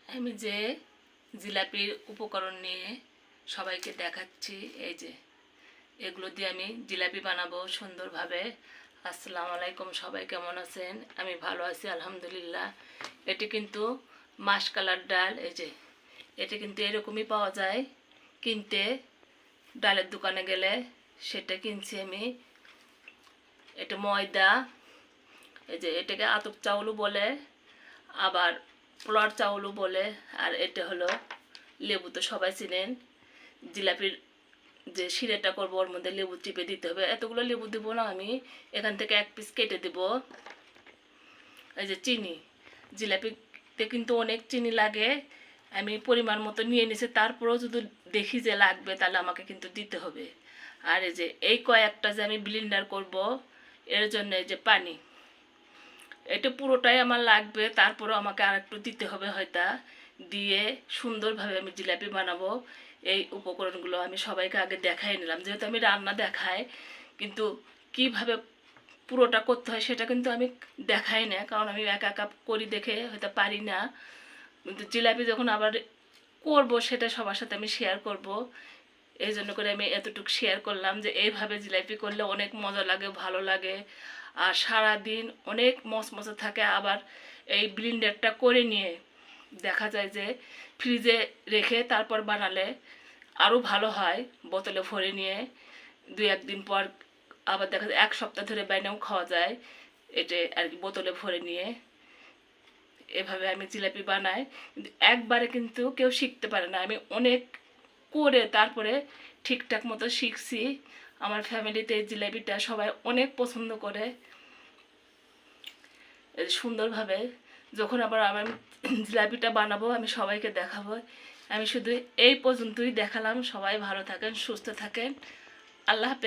আমি যে জিলাপির উপকরণ নিয়ে সবাইকে দেখাচ্ছি, এই যে এগুলো দিয়ে আমি জিলাপি বানাবো সুন্দরভাবে। আসসালামু আলাইকুম, সবাই কেমন আছেন? আমি ভালো আছি আলহামদুলিল্লাহ। এটি কিন্তু মাসকলার ডাল, এই যে এটা কিন্তু এরকমই পাওয়া যায় কিনতে, ডালের দোকানে গেলে সেটা কিনছি আমি। এটা ময়দা, এই যে এটাকে আতপ চাউলও বলে, আবার পোলার চাউলও বলে, আর এটা হলো লেবু। তো সবাই চিনেন। জিলাপির যে শিরাটা করবো ওর মধ্যে লেবু চিপে দিতে হবে। এতগুলো লেবু দেবো না আমি, এখান থেকে এক পিস কেটে দেব। এই যে চিনি, জিলাপিতে কিন্তু অনেক চিনি লাগে, আমি পরিমাণ মতো নিয়ে নিছি। তারপরেও যদি দেখি যে লাগবে তাহলে আমাকে কিন্তু দিতে হবে। আর এই যে এই কয়েকটা যে আমি ব্লেন্ডার করব, এর জন্য এই যে পানি, এটা পুরোটাই আমার লাগবে। তারপরেও আমাকে আর একটু দিতে হবে হয়তো, দিয়ে সুন্দরভাবে আমি জিলাপি বানাবো। এই উপকরণগুলো আমি সবাইকে আগে দেখাই নিলাম, যেহেতু আমি রান্না দেখাই, কিন্তু কিভাবে পুরোটা করতে হয় সেটা কিন্তু আমি দেখাই না, কারণ আমি একা একা করি দেখে হয়তো পারি না। কিন্তু জিলাপি যখন আবার করব সেটা সবার সাথে আমি শেয়ার করব। এই জন্য করে আমি এতটুকু শেয়ার করলাম যে এইভাবে জিলাপি করলে অনেক মজা লাগে, ভালো লাগে, আর সারাদিন অনেক মচমচে থাকে। আবার এই ব্লেন্ডারটা করে নিয়ে দেখা যায় যে ফ্রিজে রেখে তারপর বানালে আরও ভালো হয়। বোতলে ভরে নিয়ে 2-1 দিন পর আবার দেখা যায় 1 সপ্তাহ ধরে বাইনেও খাওয়া যায়, এটা আর কি বোতলে ভরে নিয়ে। এভাবে আমি জিলাপি বানাই, কিন্তু একবারে কিন্তু কেউ শিখতে পারে না। আমি অনেক করে তারপরে ঠিকঠাক মতো শিখছি। আমার ফ্যামিলিতে এই জিলাপিটা সবাই অনেক পছন্দ করে। সুন্দরভাবে যখন আবার আমি জিলাপিটা বানাবো আমি সবাইকে দেখাবো। আমি শুধু এই পর্যন্তই দেখালাম। সবাই ভালো থাকেন, সুস্থ থাকেন, আল্লাহ হাফেজ।